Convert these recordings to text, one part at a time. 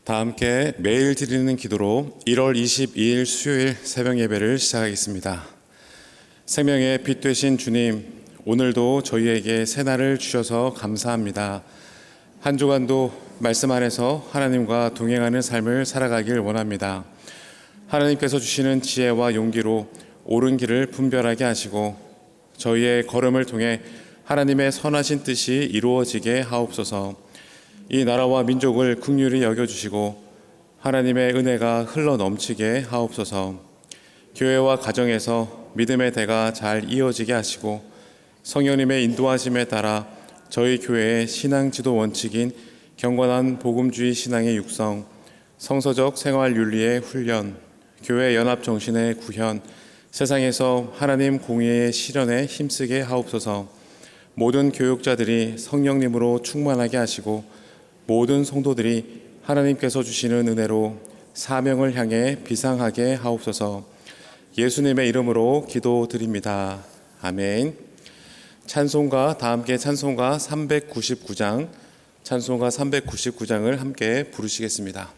다 함께 매일 드리는 기도로 1월 22일 수요일 새벽 예배를 시작하겠습니다. 생명의 빛 되신 주님, 오늘도 저희에게 새날을 주셔서 감사합니다. 한 주간도 말씀 안에서 하나님과 동행하는 삶을 살아가길 원합니다. 하나님께서 주시는 지혜와 용기로 옳은 길을 분별하게 하시고 저희의 걸음을 통해 하나님의 선하신 뜻이 이루어지게 하옵소서. 이 나라와 민족을 긍휼히 여겨주시고 하나님의 은혜가 흘러 넘치게 하옵소서. 교회와 가정에서 믿음의 대가 잘 이어지게 하시고 성령님의 인도하심에 따라 저희 교회의 신앙 지도 원칙인 경건한 복음주의 신앙의 육성, 성서적 생활 윤리의 훈련, 교회 연합 정신의 구현, 세상에서 하나님 공의의 실현에 힘쓰게 하옵소서. 모든 교육자들이 성령님으로 충만하게 하시고 모든 성도들이 하나님께서 주시는 은혜로 사명을 향해 비상하게 하옵소서. 예수님의 이름으로 기도드립니다. 아멘. 찬송가, 다 함께 찬송가 399장을 함께 부르시겠습니다.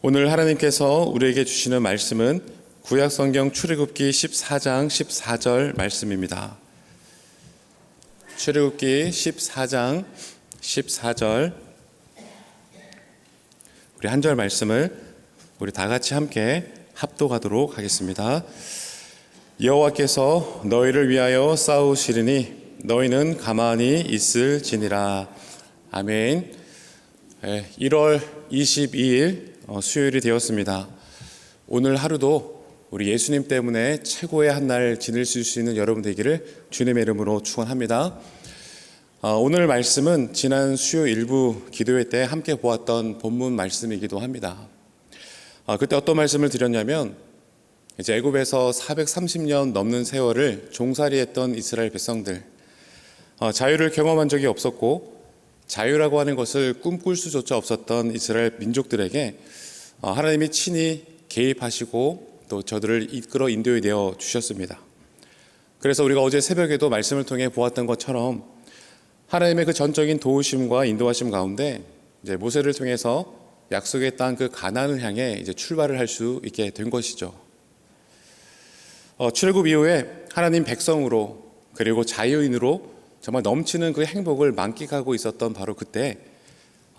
오늘 하나님께서 우리에게 주시는 말씀은 구약성경 출애굽기 14장 14절 말씀입니다. 출애굽기 14장 14절, 우리 한 절 말씀을 우리 다 같이 함께 합독하도록 하겠습니다. 여호와께서 너희를 위하여 싸우시리니 너희는 가만히 있을지니라. 아멘. 1월 22일 수요일이 되었습니다. 오늘 하루도 우리 예수님 때문에 최고의 한 날 지낼 수 있는 여러분 되기를 주님의 이름으로 축원합니다. 오늘 말씀은 지난 수요 일부 기도회 때 함께 보았던 본문 말씀이기도 합니다. 그때 어떤 말씀을 드렸냐면 이제 애굽에서 430년 넘는 세월을 종살이했던 이스라엘 백성들, 자유를 경험한 적이 없었고 자유라고 하는 것을 꿈꿀 수조차 없었던 이스라엘 민족들에게 하나님이 친히 개입하시고 또 저들을 이끌어 인도해 내어 주셨습니다. 그래서 우리가 어제 새벽에도 말씀을 통해 보았던 것처럼 하나님의 그 전적인 도우심과 인도하심 가운데 이제 모세를 통해서 약속의 땅 그 가나안을 향해 이제 출발을 할 수 있게 된 것이죠. 출애굽 이후에 하나님 백성으로 그리고 자유인으로 정말 넘치는 그 행복을 만끽하고 있었던 바로 그때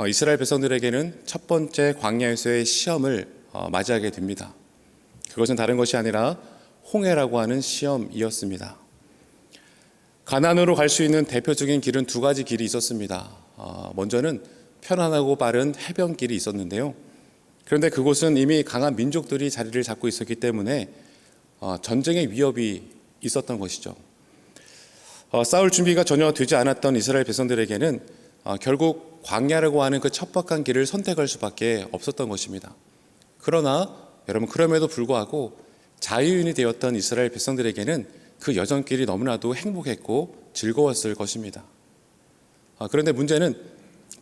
이스라엘 백성들에게는 첫 번째 광야에서의 시험을 맞이하게 됩니다. 그것은 다른 것이 아니라 홍해라고 하는 시험이었습니다. 가나안으로 갈 수 있는 대표적인 길은 두 가지 길이 있었습니다. 먼저는 편안하고 빠른 해변길이 있었는데요. 그런데 그곳은 이미 강한 민족들이 자리를 잡고 있었기 때문에 전쟁의 위협이 있었던 것이죠. 싸울 준비가 전혀 되지 않았던 이스라엘 백성들에게는 결국 광야라고 하는 그 척박한 길을 선택할 수밖에 없었던 것입니다. 그러나 여러분, 그럼에도 불구하고 자유인이 되었던 이스라엘 백성들에게는 그 여정길이 너무나도 행복했고 즐거웠을 것입니다. 그런데 문제는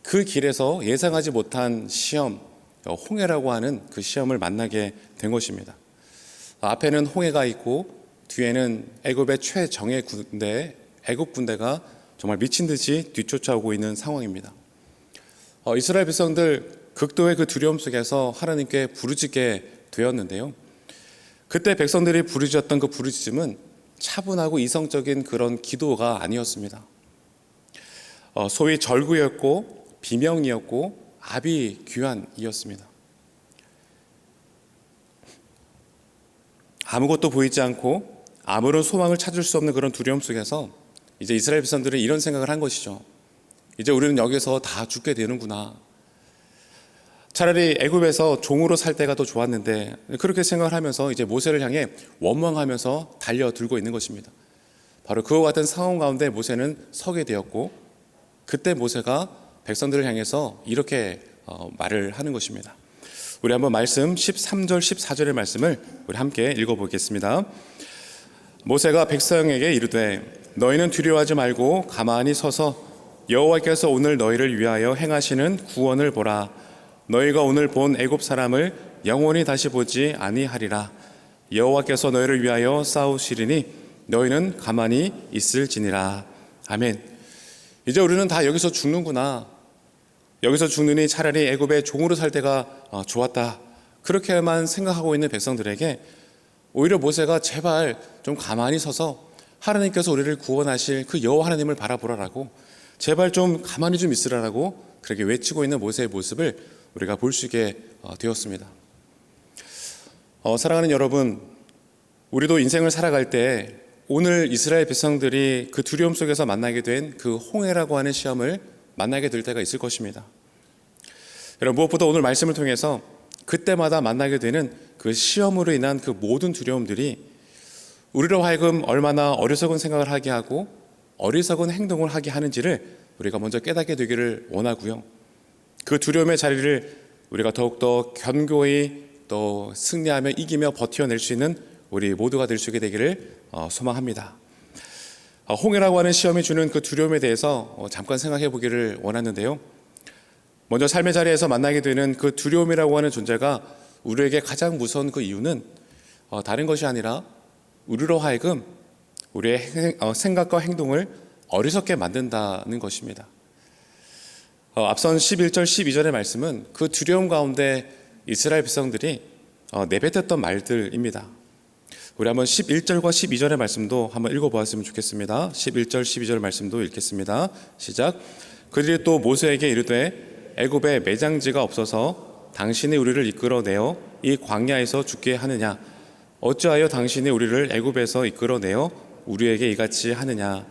그 길에서 예상하지 못한 시험, 홍해라고 하는 그 시험을 만나게 된 것입니다. 앞에는 홍해가 있고 뒤에는 애굽의 최정예 군대, 애굽 군대가 정말 미친 듯이 뒤쫓아오고 있는 상황입니다. 이스라엘 백성들 극도의 그 두려움 속에서 하나님께 부르짖게 되었는데요. 그때 백성들이 부르짖었던 그 부르짖음은 차분하고 이성적인 그런 기도가 아니었습니다. 소위 절구였고 비명이었고 아비규환이었습니다. 아무것도 보이지 않고 아무런 소망을 찾을 수 없는 그런 두려움 속에서 이제 이스라엘 백성들은 이런 생각을 한 것이죠. 이제 우리는 여기서 다 죽게 되는구나. 차라리 애굽에서 종으로 살 때가 더 좋았는데, 그렇게 생각을 하면서 이제 모세를 향해 원망하면서 달려들고 있는 것입니다. 바로 그와 같은 상황 가운데 모세는 서게 되었고, 그때 모세가 백성들을 향해서 이렇게 말을 하는 것입니다. 우리 한번 말씀 13절 14절의 말씀을 우리 함께 읽어보겠습니다. 모세가 백성에게 이르되 너희는 두려워하지 말고 가만히 서서 여호와께서 오늘 너희를 위하여 행하시는 구원을 보라. 너희가 오늘 본 애굽 사람을 영원히 다시 보지 아니하리라. 여호와께서 너희를 위하여 싸우시리니 너희는 가만히 있을지니라. 아멘. 이제 우리는 다 여기서 죽는구나. 여기서 죽느니 차라리 애굽의 종으로 살 때가 좋았다. 그렇게만 생각하고 있는 백성들에게 오히려 모세가 제발 좀 가만히 서서 하나님께서 우리를 구원하실 그 여호와 하나님을 바라보라라고, 제발 좀 가만히 좀 있으라라고 그렇게 외치고 있는 모세의 모습을 우리가 볼 수 있게 되었습니다. 사랑하는 여러분, 우리도 인생을 살아갈 때 오늘 이스라엘 백성들이 그 두려움 속에서 만나게 된 그 홍해라고 하는 시험을 만나게 될 때가 있을 것입니다. 여러분, 무엇보다 오늘 말씀을 통해서 그때마다 만나게 되는 그 시험으로 인한 그 모든 두려움들이 우리로 하여금 얼마나 어리석은 생각을 하게 하고 어리석은 행동을 하게 하는지를 우리가 먼저 깨닫게 되기를 원하고요. 그 두려움의 자리를 우리가 더욱더 견고히 또 승리하며 이기며 버텨낼 수 있는 우리 모두가 될 수 있게 되기를 소망합니다. 홍해라고 하는 시험이 주는 그 두려움에 대해서 잠깐 생각해 보기를 원하는데요. 먼저 삶의 자리에서 만나게 되는 그 두려움이라고 하는 존재가 우리에게 가장 무서운 그 이유는 다른 것이 아니라 우리로 하여금 우리의 생각과 행동을 어리석게 만든다는 것입니다. 앞선 11절 12절의 말씀은 그 두려움 가운데 이스라엘 백성들이 내뱉었던 말들입니다. 우리 한번 11절과 12절의 말씀도 한번 읽어보았으면 좋겠습니다. 11절 12절 말씀도 읽겠습니다. 시작. 그들이 또 모세에게 이르되 애굽에 매장지가 없어서 당신이 우리를 이끌어내어 이 광야에서 죽게 하느냐. 어찌하여 당신이 우리를 애굽에서 이끌어내어 우리에게 이같이 하느냐?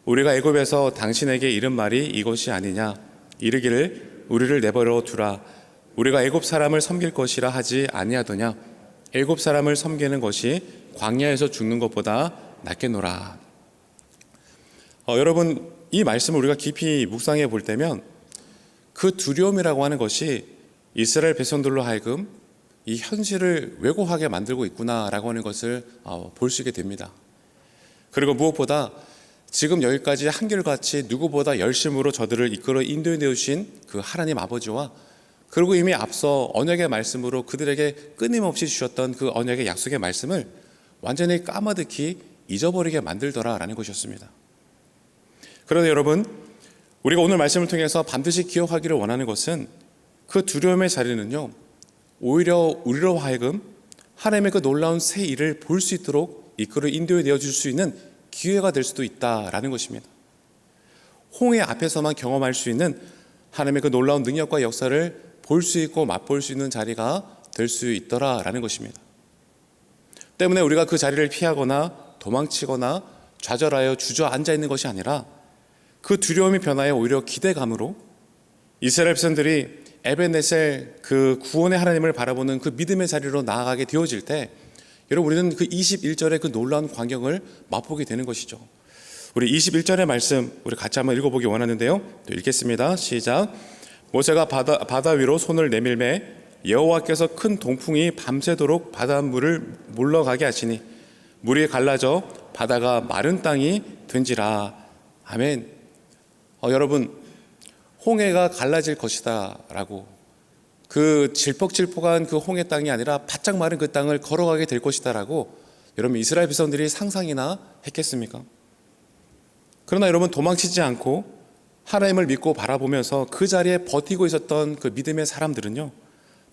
우리가 애굽에서 당신에게 이른 말이 이것이 아니냐? 이르기를 우리를 내버려 두라. 우리가 애굽 사람을 섬길 것이라 하지 아니하더냐? 애굽 사람을 섬기는 것이 광야에서 죽는 것보다 낫겠노라. 여러분, 이 말씀을 우리가 깊이 묵상해 볼 때면 그 두려움이라고 하는 것이 이스라엘 백성들로 하여금 이 현실을 왜곡하게 만들고 있구나라고 하는 것을 볼 수 있게 됩니다. 그리고 무엇보다 지금 여기까지 한결같이 누구보다 열심으로 저들을 이끌어 인도해 내주신 그 하나님 아버지와 그리고 이미 앞서 언약의 말씀으로 그들에게 끊임없이 주셨던 그 언약의 약속의 말씀을 완전히 까마득히 잊어버리게 만들더라라는 것이었습니다. 그런데 여러분, 우리가 오늘 말씀을 통해서 반드시 기억하기를 원하는 것은 그 두려움의 자리는요, 오히려 우리로 하여금 하나님의 그 놀라운 새 일을 볼 수 있도록 이끌어 인도해 내어줄 수 있는 기회가 될 수도 있다라는 것입니다. 홍해 앞에서만 경험할 수 있는 하나님의 그 놀라운 능력과 역사를 볼 수 있고 맛볼 수 있는 자리가 될 수 있더라라는 것입니다. 때문에 우리가 그 자리를 피하거나 도망치거나 좌절하여 주저앉아 있는 것이 아니라 그 두려움이 변하여 오히려 기대감으로 이스라엘 백성들이 에벤네셀 그 구원의 하나님을 바라보는 그 믿음의 자리로 나아가게 되어질 때 여러분, 우리는 그 21절의 그 놀라운 광경을 맛보게 되는 것이죠. 우리 21절의 말씀 우리 같이 한번 읽어보기 원하는데요. 또 읽겠습니다. 시작. 모세가 바다 위로 손을 내밀매 여호와께서 큰 동풍이 밤새도록 바닷물을 물러가게 하시니 물이 갈라져 바다가 마른 땅이 된지라. 아멘. 여러분, 홍해가 갈라질 것이다 라고, 그 질퍽질퍽한 그 홍해 땅이 아니라 바짝 마른 그 땅을 걸어가게 될 것이다 라고 여러분, 이스라엘 백성들이 상상이나 했겠습니까? 그러나 여러분, 도망치지 않고 하나님을 믿고 바라보면서 그 자리에 버티고 있었던 그 믿음의 사람들은요,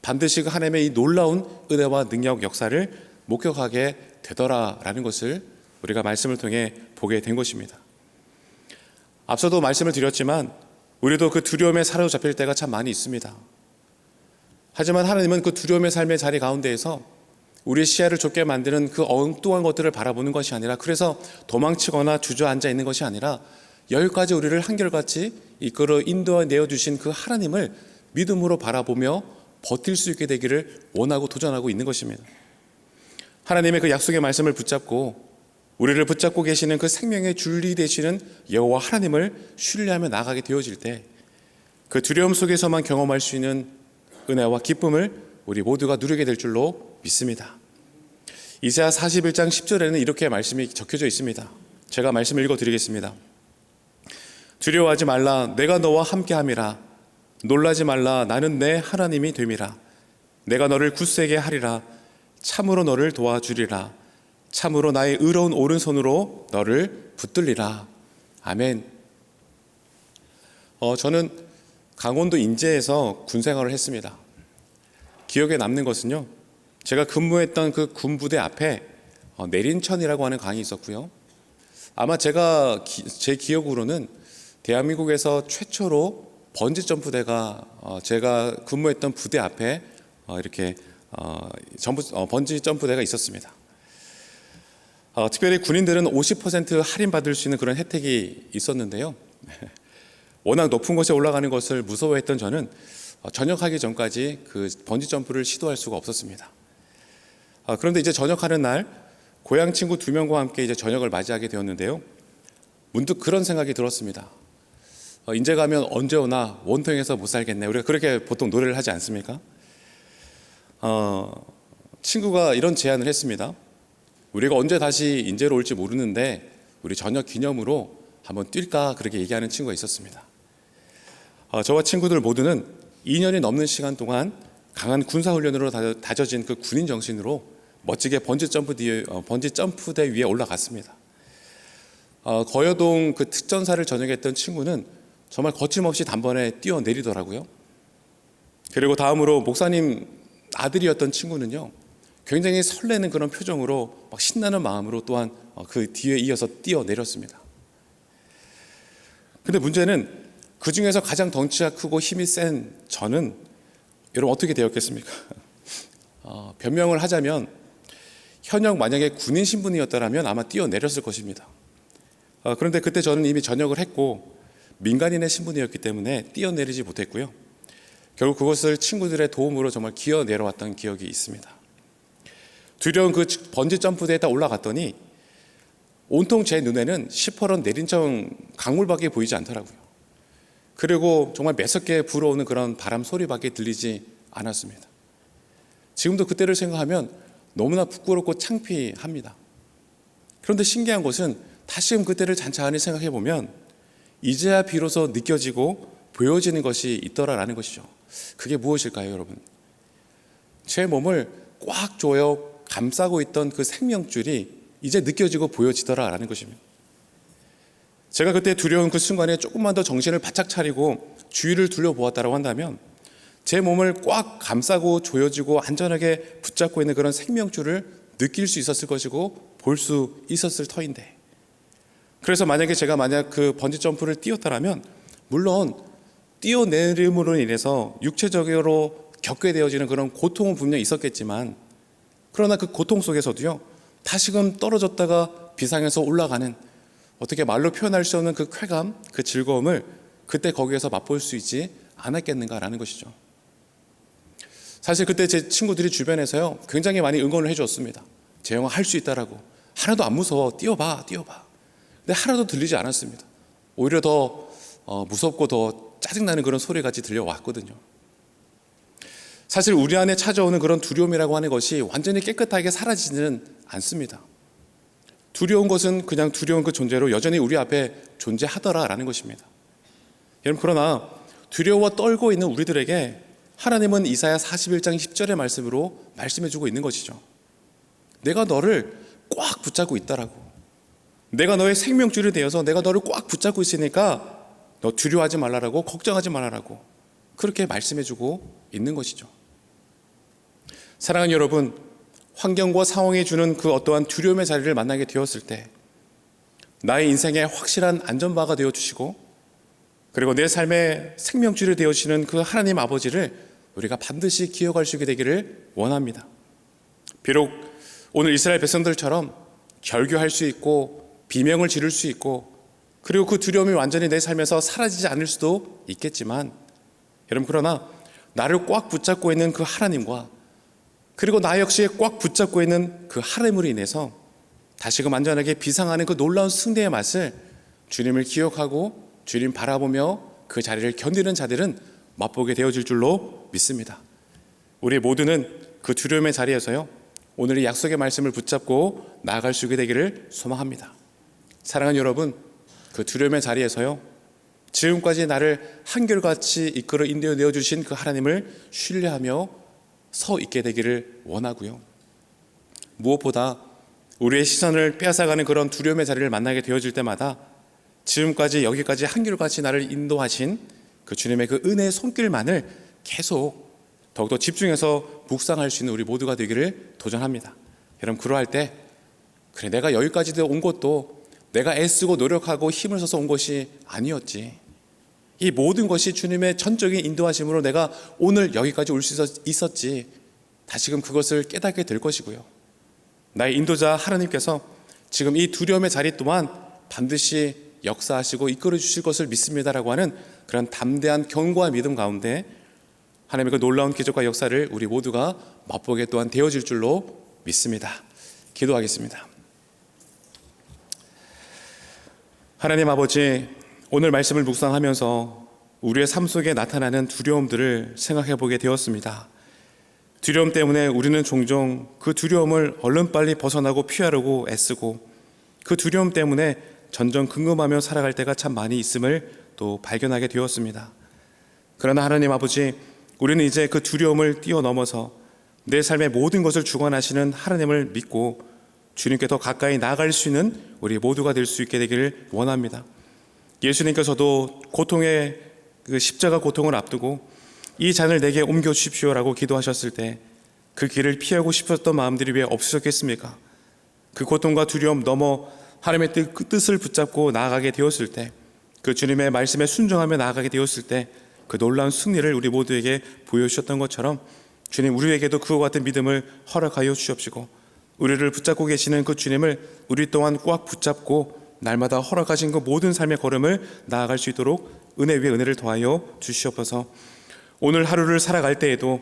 반드시 그 하나님의 이 놀라운 은혜와 능력 역사를 목격하게 되더라라는 것을 우리가 말씀을 통해 보게 된 것입니다. 앞서도 말씀을 드렸지만 우리도 그 두려움에 사로잡힐 때가 참 많이 있습니다. 하지만 하나님은 그 두려움의 삶의 자리 가운데에서 우리의 시야를 좁게 만드는 그 엉뚱한 것들을 바라보는 것이 아니라, 그래서 도망치거나 주저앉아 있는 것이 아니라 여기까지 우리를 한결같이 이끌어 인도해 내어주신 그 하나님을 믿음으로 바라보며 버틸 수 있게 되기를 원하고 도전하고 있는 것입니다. 하나님의 그 약속의 말씀을 붙잡고 우리를 붙잡고 계시는 그 생명의 줄리 되시는 여호와 하나님을 신뢰하며 나가게 되어질 때 그 두려움 속에서만 경험할 수 있는 은혜와 기쁨을 우리 모두가 누리게 될 줄로 믿습니다. 이사야 41장 10절에는 이렇게 말씀이 적혀져 있습니다. 제가 말씀을 읽어드리겠습니다. 두려워하지 말라, 내가 너와 함께함이라. 놀라지 말라, 나는 내 하나님이 됨이라. 내가 너를 굳세게 하리라. 참으로 너를 도와주리라. 참으로 나의 의로운 오른손으로 너를 붙들리라. 아멘. 저는 강원도 인제에서 군생활을 했습니다. 기억에 남는 것은요, 제가 근무했던 그 군부대 앞에 내린천이라고 하는 강이 있었고요. 아마 제 기억으로는 대한민국에서 최초로 번지 점프대가 제가 근무했던 부대 앞에 이렇게 번지 점프대가 있었습니다. 특별히 군인들은 50% 할인받을 수 있는 그런 혜택이 있었는데요. 워낙 높은 곳에 올라가는 것을 무서워했던 저는 전역하기 전까지 그 번지 점프를 시도할 수가 없었습니다. 그런데 이제 전역하는 날 고향 친구 2명과 함께 이제 저녁을 맞이하게 되었는데요. 문득 그런 생각이 들었습니다. 인제 가면 언제 오나 원통해서 못 살겠네. 우리가 그렇게 보통 노래를 하지 않습니까? 친구가 이런 제안을 했습니다. 우리가 언제 다시 인제로 올지 모르는데 우리 저녁 기념으로 한번 뛸까, 그렇게 얘기하는 친구가 있었습니다. 저와 친구들 모두는 2년이 넘는 시간 동안 강한 군사훈련으로 다져진 그 군인 정신으로 멋지게 번지 점프대 위에 올라갔습니다. 거여동 그 특전사를 전역했던 친구는 정말 거침없이 단번에 뛰어내리더라고요. 그리고 다음으로 목사님 아들이었던 친구는요, 굉장히 설레는 그런 표정으로 막 신나는 마음으로 또한 그 뒤에 이어서 뛰어내렸습니다. 근데 문제는 그 중에서 가장 덩치가 크고 힘이 센 저는 여러분 어떻게 되었겠습니까? 변명을 하자면 현역 만약에 군인 신분이었더라면 아마 뛰어내렸을 것입니다. 그런데 그때 저는 이미 전역을 했고 민간인의 신분이었기 때문에 뛰어내리지 못했고요. 결국 그것을 친구들의 도움으로 정말 기어 내려왔던 기억이 있습니다. 두려운 그 번지 점프대에 딱 올라갔더니 온통 제 눈에는 시퍼런 내린천 강물밖에 보이지 않더라고요. 그리고 정말 매섭게 불어오는 그런 바람 소리밖에 들리지 않았습니다. 지금도 그때를 생각하면 너무나 부끄럽고 창피합니다. 그런데 신기한 것은 다시금 그때를 잔잔히 생각해 보면 이제야 비로소 느껴지고 보여지는 것이 있더라라는 것이죠. 그게 무엇일까요, 여러분? 제 몸을 꽉 조여 감싸고 있던 그 생명줄이 이제 느껴지고 보여지더라라는 것입니다. 제가 그때 두려운 그 순간에 조금만 더 정신을 바짝 차리고 주위를 둘러보았다고 한다면 제 몸을 꽉 감싸고 조여지고 안전하게 붙잡고 있는 그런 생명줄을 느낄 수 있었을 것이고 볼 수 있었을 터인데, 그래서 제가 만약 그 번지 점프를 뛰었다면 물론 뛰어내림으로 인해서 육체적으로 겪게 되어지는 그런 고통은 분명히 있었겠지만, 그러나 그 고통 속에서도요 다시금 떨어졌다가 비상에서 올라가는, 어떻게 말로 표현할 수 없는 그 쾌감, 그 즐거움을 그때 거기에서 맛볼 수 있지 않았겠는가라는 것이죠. 사실 그때 제 친구들이 주변에서요 굉장히 많이 응원을 해주었습니다. 재영아 할 수 있다라고. 하나도 안 무서워. 뛰어봐. 근데 하나도 들리지 않았습니다. 오히려 더 무섭고 더 짜증나는 그런 소리같이 들려왔거든요. 사실 우리 안에 찾아오는 그런 두려움이라고 하는 것이 완전히 깨끗하게 사라지지는 않습니다. 두려운 것은 그냥 두려운 그 존재로 여전히 우리 앞에 존재하더라라는 것입니다. 여러분, 그러나 두려워 떨고 있는 우리들에게 하나님은 이사야 41장 10절의 말씀으로 말씀해주고 있는 것이죠. 내가 너를 꽉 붙잡고 있다라고. 내가 너의 생명줄이 되어서 내가 너를 꽉 붙잡고 있으니까 너 두려워하지 말라라고, 걱정하지 말라라고 그렇게 말씀해주고 있는 것이죠. 사랑하는 여러분, 환경과 상황이 주는 그 어떠한 두려움의 자리를 만나게 되었을 때 나의 인생의 확실한 안전바가 되어주시고, 그리고 내 삶의 생명줄이 되어주시는 그 하나님 아버지를 우리가 반드시 기억할 수 있게 되기를 원합니다. 비록 오늘 이스라엘 백성들처럼 결교할 수 있고 비명을 지를 수 있고, 그리고 그 두려움이 완전히 내 삶에서 사라지지 않을 수도 있겠지만, 여러분, 그러나 나를 꽉 붙잡고 있는 그 하나님과, 그리고 나 역시 꽉 붙잡고 있는 그 하나님으로 인해서 다시금 안전하게 비상하는 그 놀라운 승리의 맛을 주님을 기억하고 주님 바라보며 그 자리를 견디는 자들은 맛보게 되어질 줄로 믿습니다. 우리 모두는 그 두려움의 자리에서요 오늘 이 약속의 말씀을 붙잡고 나아갈 수 있게 되기를 소망합니다. 사랑하는 여러분, 그 두려움의 자리에서요 지금까지 나를 한결같이 이끌어 인도해 내어주신 그 하나님을 신뢰하며 서 있게 되기를 원하고요, 무엇보다 우리의 시선을 빼앗아가는 그런 두려움의 자리를 만나게 되어질 때마다 지금까지 여기까지 한결같이 나를 인도하신 그 주님의 그 은혜의 손길만을 계속 더욱더 집중해서 묵상할 수 있는 우리 모두가 되기를 도전합니다. 여러분, 그러할 때 그래, 내가 여기까지 온 것도 내가 애쓰고 노력하고 힘을 써서 온 것이 아니었지, 이 모든 것이 주님의 전적인 인도하심으로 내가 오늘 여기까지 올 수 있었지, 다시금 그것을 깨닫게 될 것이고요, 나의 인도자 하나님께서 지금 이 두려움의 자리 또한 반드시 역사하시고 이끌어 주실 것을 믿습니다라고 하는 그런 담대한 견고한 믿음 가운데 하나님의 그 놀라운 기적과 역사를 우리 모두가 맛보게 또한 되어질 줄로 믿습니다. 기도하겠습니다. 하나님 아버지, 오늘 말씀을 묵상하면서 우리의 삶 속에 나타나는 두려움들을 생각해 보게 되었습니다. 두려움 때문에 우리는 종종 그 두려움을 얼른 빨리 벗어나고 피하려고 애쓰고, 그 두려움 때문에 전전긍긍하며 살아갈 때가 참 많이 있음을 또 발견하게 되었습니다. 그러나 하나님 아버지, 우리는 이제 그 두려움을 뛰어넘어서 내 삶의 모든 것을 주관하시는 하나님을 믿고 주님께 더 가까이 나아갈 수 있는 우리 모두가 될 수 있게 되기를 원합니다. 예수님께서도 고통의 그 십자가 고통을 앞두고 이 잔을 내게 옮겨 주십시오라고 기도하셨을 때 그 길을 피하고 싶었던 마음들이 왜 없으셨겠습니까? 그 고통과 두려움 넘어 하나님의 뜻을 붙잡고 나아가게 되었을 때, 그 주님의 말씀에 순종하며 나아가게 되었을 때 그 놀라운 승리를 우리 모두에게 보여주셨던 것처럼 주님, 우리에게도 그와 같은 믿음을 허락하여 주시옵시고 우리를 붙잡고 계시는 그 주님을 우리 또한 꽉 붙잡고 날마다 허락하신 그 모든 삶의 걸음을 나아갈 수 있도록 은혜 위에 은혜를 더하여 주시옵소서. 오늘 하루를 살아갈 때에도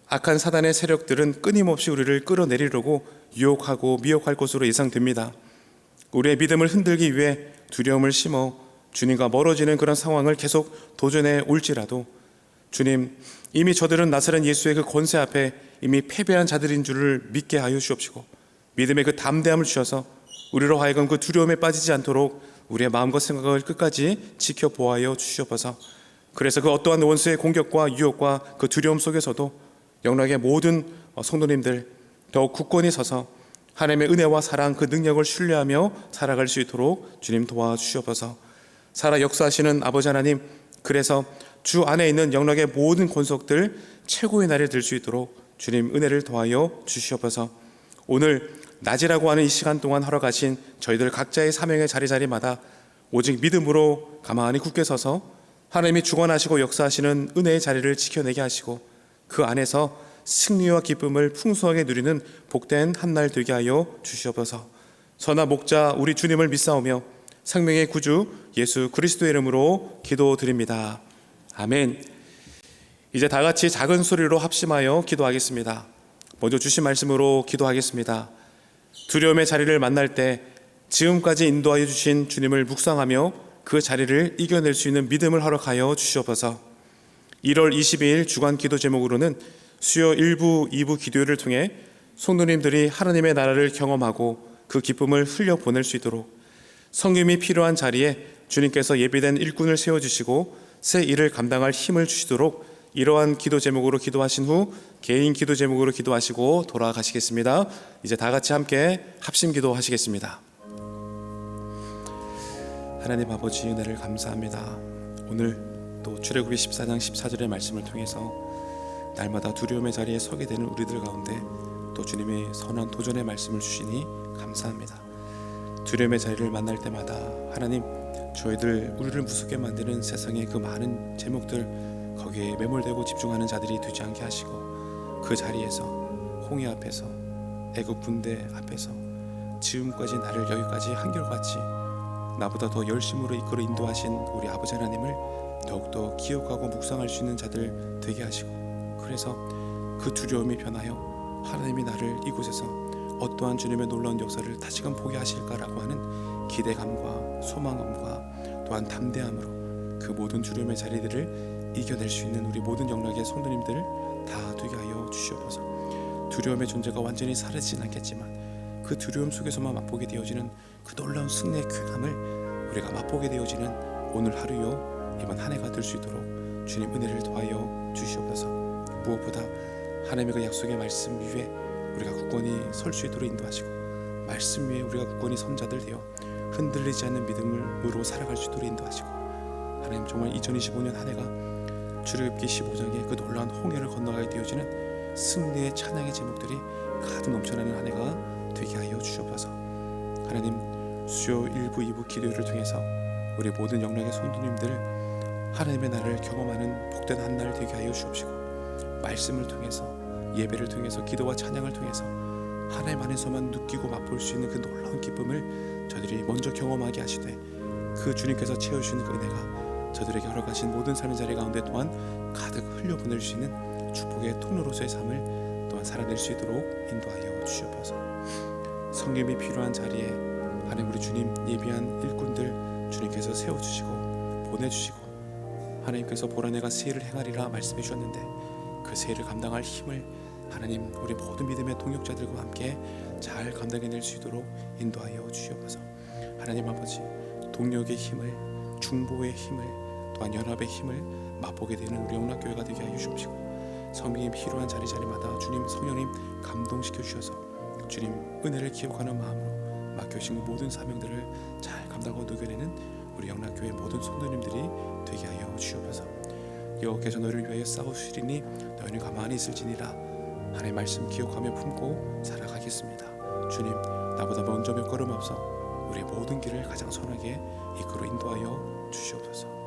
악한 사단의 세력들은 끊임없이 우리를 끌어내리려고 유혹하고 미혹할 것으로 예상됩니다. 우리의 믿음을 흔들기 위해 두려움을 심어 주님과 멀어지는 그런 상황을 계속 도전해 올지라도 주님, 이미 저들은 나사렛 예수의 그 권세 앞에 이미 패배한 자들인 줄을 믿게 하여 주옵시고 믿음의 그 담대함을 주셔서 우리로 하여금 그 두려움에 빠지지 않도록 우리의 마음과 생각을 끝까지 지켜보아여 주시옵소서. 그래서 그 어떠한 원수의 공격과 유혹과 그 두려움 속에서도 영락의 모든 성도님들 더욱 굳건히 서서 하나님의 은혜와 사랑 그 능력을 신뢰하며 살아갈 수 있도록 주님 도와주시옵소서. 살아 역사하시는 아버지 하나님, 그래서 주 안에 있는 영락의 모든 권속들 최고의 날에 들 수 있도록 주님 은혜를 더하여 주시옵소서. 오늘 낮이라고 하는 이 시간 동안 허락하신 저희들 각자의 사명의 자리마다 오직 믿음으로 가만히 굳게 서서 하나님이 주관하시고 역사하시는 은혜의 자리를 지켜내게 하시고 그 안에서 승리와 기쁨을 풍성하게 누리는 복된 한 날 되게 하여 주시옵소서. 선한 목자 우리 주님을 믿사오며 생명의 구주 예수 그리스도의 이름으로 기도드립니다. 아멘. 이제 다 같이 작은 소리로 합심하여 기도하겠습니다. 먼저 주신 말씀으로 기도하겠습니다. 두려움의 자리를 만날 때 지금까지 인도하여 주신 주님을 묵상하며 그 자리를 이겨낼 수 있는 믿음을 허락하여 주시옵소서. 1월 22일 주간 기도 제목으로는 수요 1부, 2부 기도를 통해 성도님들이 하나님의 나라를 경험하고 그 기쁨을 흘려보낼 수 있도록 성김이 필요한 자리에 주님께서 예비된 일꾼을 세워주시고 새 일을 감당할 힘을 주시도록 이러한 기도 제목으로 기도하신 후 개인 기도 제목으로 기도하시고 돌아가시겠습니다. 이제 다 같이 함께 합심 기도하시겠습니다. 하나님 아버지 은혜를 감사합니다. 오늘 또 출애굽기 14장 14절의 말씀을 통해서 날마다 두려움의 자리에 서게 되는 우리들 가운데 또 주님의 선한 도전의 말씀을 주시니 감사합니다. 두려움의 자리를 만날 때마다 하나님, 저희들 우리를 무섭게 만드는 세상의 그 많은 제목들 거기에 매몰되고 집중하는 자들이 되지 않게 하시고 그 자리에서 홍해 앞에서 애굽 군대 앞에서 지금까지 나를 여기까지 한결같이 나보다 더 열심으로 이끌어 인도하신 우리 아버지 하나님을 더욱더 기억하고 묵상할 수 있는 자들 되게 하시고, 그래서 그 두려움이 변하여 하나님이 나를 이곳에서 어떠한 주님의 놀라운 역사를 다시금 보게 하실까라고 하는 기대감과 소망감과 또한 담대함으로 그 모든 두려움의 자리들을 이겨낼 수 있는 우리 모든 영락의 성도님들 다 되게 하여 주시옵소서. 두려움의 존재가 완전히 사라지진 않겠지만 그 두려움 속에서만 맛보게 되어지는 그 놀라운 승리의 쾌감을 우리가 맛보게 되어지는 오늘 하루요 이번 한 해가 될 수 있도록 주님 은혜를 더하여 주시옵소서. 무엇보다 하나님의 그 약속의 말씀 위에 우리가 굳건히 설 수 있도록 인도하시고, 말씀 위에 우리가 굳건히 선 자들 되어 흔들리지 않는 믿음으로 살아갈 수 있도록 인도하시고, 하나님 정말 2025년 한 해가 출애굽기 15장의 그 놀라운 홍해를 건너가게 되어지는 승리의 찬양의 제목들이 가득 넘쳐나는 한 해가 되게 하여 주시옵소서. 하나님, 수요 1부 2부 기도를 통해서 우리 모든 영락의 성도님들 하나님의 나라를 경험하는 복된 한 날 되게 하여 주옵시고, 말씀을 통해서 예배를 통해서 기도와 찬양을 통해서 하나님 안에서만 느끼고 맛볼 수 있는 그 놀라운 기쁨을 저들이 먼저 경험하게 하시되, 그 주님께서 채워주시는 그 은혜가 저들에게 허락하신 모든 삶의 자리 가운데 또한 가득 흘려보낼 수 있는 축복의 통로로서의 삶을 또한 살아낼 수 있도록 인도하여 주시옵소서. 성김이 필요한 자리에 하나님 우리 주님 예비한 일꾼들 주님께서 세워주시고 보내주시고, 하나님께서 보라 내가 새 일을 행하리라 말씀해 주셨는데 그 새 일을 감당할 힘을 하나님 우리 모든 믿음의 동역자들과 함께 잘 감당해낼 수 있도록 인도하여 주시옵소서. 하나님 아버지, 동력의 힘을, 중보의 힘을, 또한 연합의 힘을 맛보게 되는 우리 영락교회가 되게 하여 주시옵시고, 성령이 필요한 자리마다 주님 성령님 감동시켜 주셔서 주님 은혜를 기억하는 마음으로 맡겨주신 모든 사명들을 잘 감당하고 녹여내는 우리 영락교회 모든 성도님들이 되게 하여 주시옵소서. 여호와께서 너희를 위하여 싸우시리니 너희는 가만히 있을지니라. 하나님의 말씀 기억하며 품고 살아가겠습니다. 주님, 나보다 먼저 몇 걸음 앞서 우리의 모든 길을 가장 선하게 이끌어 인도하여 주시옵소서.